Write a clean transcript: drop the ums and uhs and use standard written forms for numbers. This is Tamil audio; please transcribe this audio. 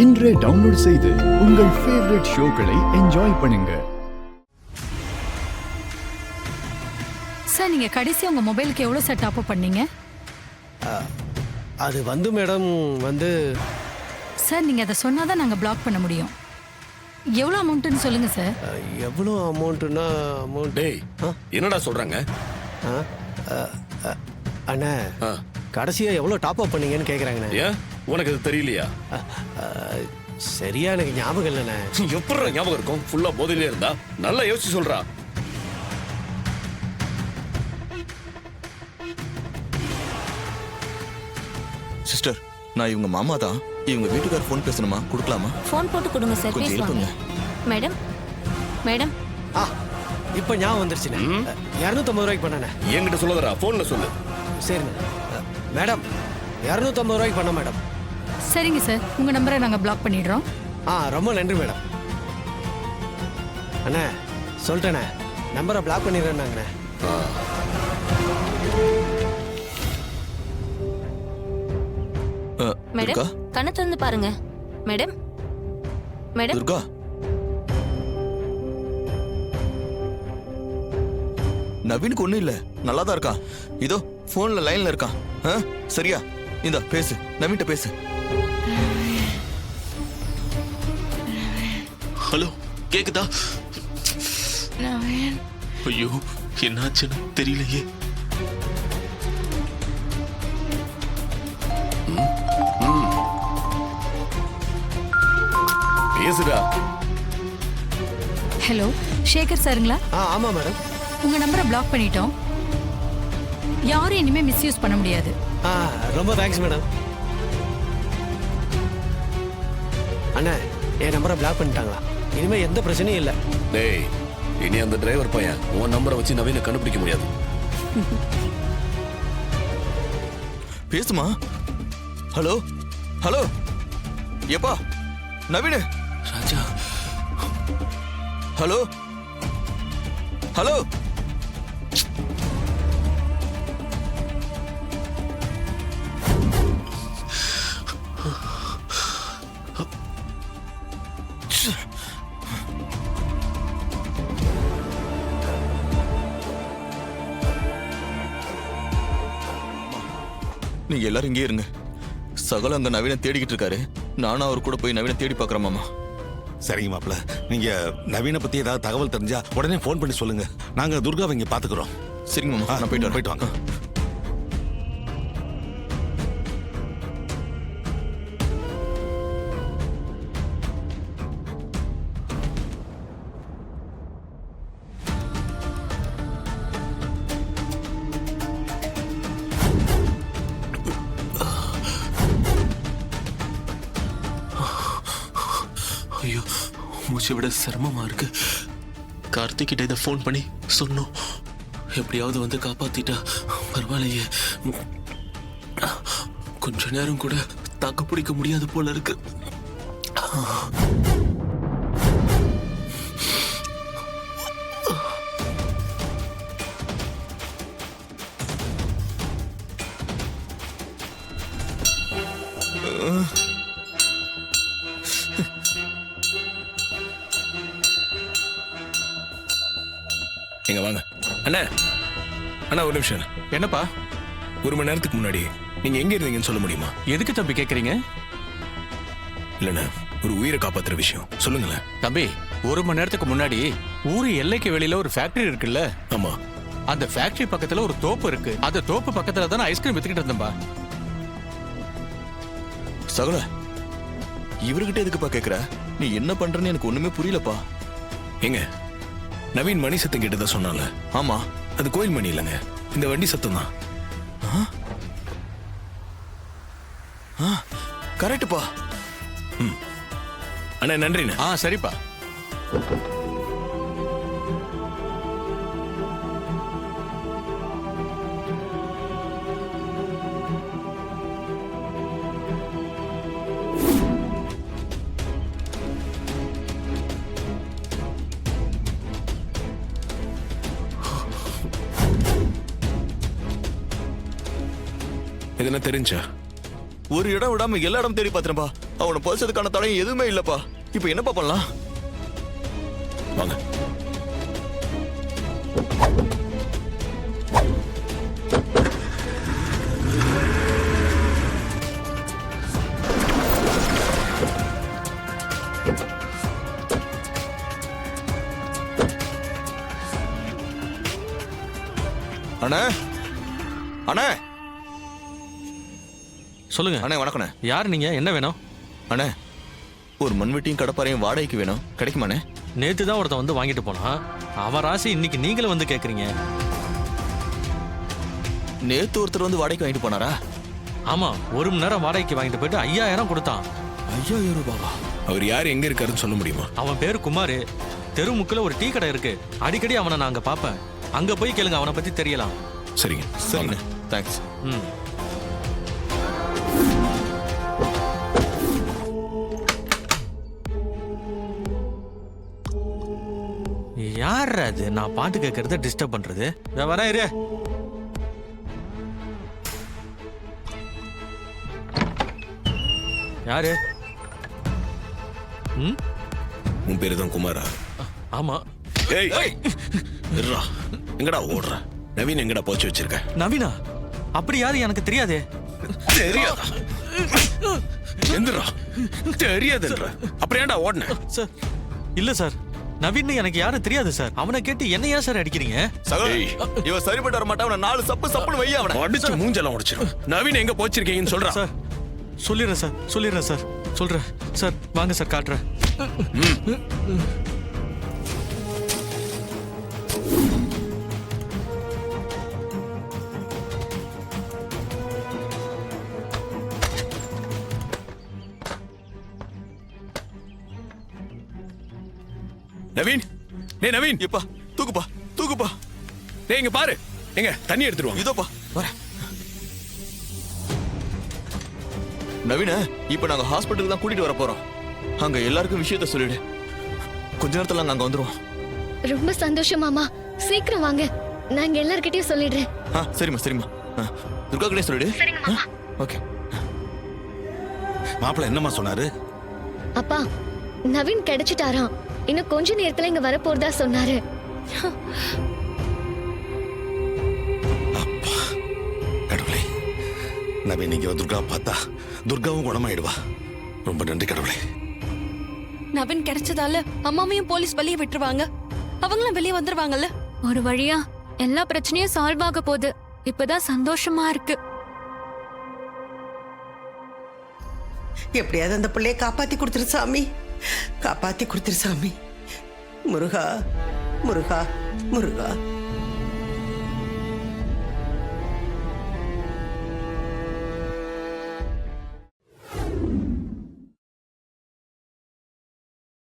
இன்றே டவுன்லோட் செய்து உங்கள் ஃபேவரட் ஷோக்களை என்ஜாய் பண்ணுங்க. சார், நீங்க கடைசி உங்க மொபைலுக்கு எவ்வளவு சார் டாப் அப் பண்ணீங்க? அது மேடம் சார், நீங்க அதை சொன்னாதான் நாங்க பிளாக் பண்ண முடியும். எவ்வளவு அமௌண்ட்னு சொல்லுங்க சார். எவ்வளோ அமௌண்ட்னா டேய், என்னடா சொல்றாங்க? அண்ணா கடைசியா எவ்வளோ டாப் அப் பண்ணீங்கன்னு கேட்குறாங்கண்ணே. ஏன் உனக்கு அது தெரியலையா? சரியா எனக்கு ஞாபகம் இல்லைண்ணே. எப்படி ஞாபகம் இருக்கும்? ஃபுல்லா போதையிலே இருந்தா நல்லா யோசிச்சு சொல்றா. சிஸ்டர், நான் இவங்க மாமா தான். இவங்க வீட்டுக்கார ஃபோன் பேசணுமா? கொடுக்கலாமா? ஃபோன் போட்டு கொடுங்க சார், கொஞ்சம் பேசுவாங்க. மேடம் மேடம் இப்போ ஞாபகம் வந்துருச்சுண்ணே. 250 ரூபாய்க்கு பண்ணண்ணே. என்கிட்ட சொல்லாதடா, ஃபோன்ல சொல்லு. சரிண்ணே. மேடம் 250 ரூபாய்க்கு பண்ண மேடம். சரிங்க சார், உங்க நம்பரை நாங்க பிளாக் பண்ணிடுறோம். ரொம்ப நன்றி மேடம். அண்ணே சொல்லிட்டேண்ணே, நம்பரை பிளாக் பண்ணிடுறேன்னாங்கண்ணே. மேடம் கண்ணை திறந்து பாருங்க. மேடம் மேடம் துர்கா, நவீனுக்கு ஒண்ணும் இல்ல, நல்லா தான் இருக்கான். இதோ போன்ல லைன்ல இருக்கான். சரியா? இந்த பேசு, நவீன்ட்ட பேசு. ஹலோ, கேக்குதா? ஐயோ, என்னாச்சுன்னு தெரியலையே. பேசுடா. ஹலோ, சேகர் சாருங்களா? ஆமா மேடம். உங்க நம்பரை பிளாக் பண்ணிட்டோம். யாரும் இனிமே மிஸ்யூஸ் பண்ண முடியாது. ரொம்ப தேங்க்ஸ் மேடம். அண்ணா என் நம்பரை பிளாக் பண்ணிட்டாங்களா? இனிமே எந்த பிரச்சனையும் இல்லை. டேய், இனி அந்த டிரைவர் பையன் உன் நம்பரை வச்சு நவீன கண்டுபிடிக்க முடியாது. பேசுமா? ஹலோ ஹலோ, எப்பா நவீன்? ராஜா, ஹலோ ஹலோ. நீங்க எல்லாரும் இங்கே இருங்க. சகல அங்க நவீன தேடிக்கிட்டு இருக்காரு. நானும் அவர் கூட போய் நவீன தேடி பாக்குறேன் மாமா. சரிங்க மாப்பிள்ள, நீங்க நவீன பத்தி ஏதாவது தகவல் தெரிஞ்சா உடனே ஃபோன் பண்ணி சொல்லுங்க. நாங்க துர்காவை இங்க பாத்துக்கிறோம். சரிங்க மாமா, நான் போயிட்டு வரேன். போயிட்டு வாங்க. ஐயோ, மூச்சை விட சிரமமா இருக்கு. கார்த்திக் கிட்ட இதை ஃபோன் பண்ணி சொன்னோம். எப்படியாவது வந்து காப்பாத்திட்டா பரவாயில்லையே. கொஞ்ச நேரம் கூட தாக்கு பிடிக்க முடியாது போல இருக்கு. எங்க வாங்க அண்ணா. அண்ணா ஒரு நிமிஷம். என்னப்பா? 1 மணி நேரத்துக்கு முன்னாடி நீங்க எங்க இருந்தீங்கன்னு சொல்ல முடியுமா? எதுக்கு தம்பி கேக்குறீங்க? இல்லண்ணா, ஒரு உயிரை காப்பாத்துற விஷயம் சொல்லுங்களேன். தம்பி, 1 மணி நேரத்துக்கு முன்னாடி ஊரு எல்லைக்கு வெளியில ஒரு ஃபேக்டரி இருக்குல்ல? ஆமா. அந்த ஃபேக்டரி பக்கத்துல ஒரு தோப்பு இருக்கு. அந்த தோப்பு பக்கத்துல தான் ஐஸ்கிரீம் வித்துக்கிட்டு இருந்தேன்பா. சகல, இவர்கிட்ட எதுக்குப்பா கேக்குற? நீ என்ன பண்றன்னு எனக்கு ஒண்ணுமே புரியலப்பா. எங்க நவீன் மணி சத்தம் கேட்டதா சொன்னால? ஆமா, அது கோயில் மணி இல்லைங்க, இந்த வண்டி சத்தம் தான். கரெக்டுப்பா. அண்ணா நன்றிண்ணா. சரிப்பா. எதுனா தெரிஞ்சா? ஒரு இடம் விடாம எல்லா இடம் தேடி பாத்துறேன்பா. அவனை பறிச்சதுக்கான தடையும் எதுவுமே இல்லப்பா. இப்போ என்னப்பா பண்ணலாம்? வாங்க. அண்ணே அண்ணே சொல்லுங்க அண்ணே வணக்கண்ணே. யார் நீங்க? என்ன வேணும்? அண்ணே ஒரு மண்வெட்டியும் கடப்பாறையும் வாடகைக்கு வேணும், கிடைக்குமாண்ணே? நேத்து தான் ஒருத்தன் வந்து வாங்கிட்டு போனான். அவன் ராசி இன்னைக்கு நீங்களும் வந்து கேக்குறீங்க. நேத்து ஒருத்தர் வந்து வாடகைக்கு வாங்கிட்டு போனாரா? ஆமா, 1 மணி நேரம் வாடகைக்கு வாங்கிட்டு போயிட்டு 5000 கொடுத்தான். 5000 ரூபாவா? அவர் யார், எங்க இருக்காருன்னு சொல்ல முடியுமா? அவன் பேரு குமார். தெருமுக்குல ஒரு டீ கடை இருக்கு. அடிக்கடி அவனை நான் அங்க பாப்பேன். அங்க போய் கேளுங்க, அவனை பத்தி தெரியலாம். சரிங்க. சரிண்ணே, தேங்க்ஸ். ம். யார் அது நான் பாட்டு கேட்கறத டிஸ்டர்ப் பண்றது? வரேன் இரு. யாரு? ம், உன் பேரு தான் குமாரா? ஆமா. ஏய் இருடா. எங்கடா ஓடுற? நவீன் எங்கடா போச்சு வச்சிருக்க? நவீனா? அப்படி யாரு எனக்கு தெரியாதே. தெரியாதா? எந்திரா. தெரியாதுன்ற அப்புறம் ஏன்டா ஓடுன? சார் இல்ல சார், நவீன் எனக்கு யாரும் தெரியாது சார். அவனை கேட்டு என்ன ஏன் சார் அடிக்கிறீங்க? சகோதரி, இவன் சரிப்பட்டு வர மாட்டான். அவனை 4 சப்புன்னு வைய அவனை. அடிச்சு மூஞ்செல்லாம் உடைச்சிடும். நவீன் எங்க போச்சிருக்கீங்கன்னு சொல்றா. சார் சொல்லிடுறேன் சார், சொல்லிடுறேன் சார், சொல்றேன் சார். வாங்க சார், காட்டுறேன். நவீன், டேய் நவீன், எப்பா தூக்குப்பா. டேய் இங்க பாரு. எங்க தண்ணி எடுத்துருவாங்க. இதோப்பா வர. நவீன, இப்ப நாங்க ஹாஸ்பிட்டலுக்கு தான் கூட்டிட்டு வர போறோம். அங்க எல்லாருக்கும் விஷயத்த சொல்லிடு. கொஞ்ச நேரத்துல நாங்க அங்க வந்துருவோம். ரொம்ப சந்தோஷம் மாமா. சீக்கிரம் வாங்க, நான் எல்லார்கிட்டயும் சொல்லிடுறேன். சரிம்மா. துர்கா கிட்டே சொல்லிடு. ஓகே. மாப்பிள்ள என்னம்மா சொன்னாரு? அப்பா, நவீன் கிடைச்சிட்டாராம். இன்னும் கொஞ்ச நேரத்துல இங்க வர போறதா சொன்னாரு. கடவுளே, நவீன் நீங்க துர்கா பார்த்தா துர்காவும் குணமாயிடுவா. ரொம்ப நன்றி கடவுளே. நவீன் கிடைச்சதால அம்மாவையும் போலீஸ் வெளியே விட்டுருவாங்க. அவங்களும் வெளியே வந்துருவாங்கல்ல. ஒரு வழியா எல்லா பிரச்சனையும் சால்வ் ஆக போகுது. இப்பதான் சந்தோஷமா இருக்கு. எப்படியாவது அந்த பிள்ளைய காப்பாத்தி கொடுத்துரு சாமி, காப்பாத்தி கொடுத்துரு சாமி. முருகா முருகா முருகா.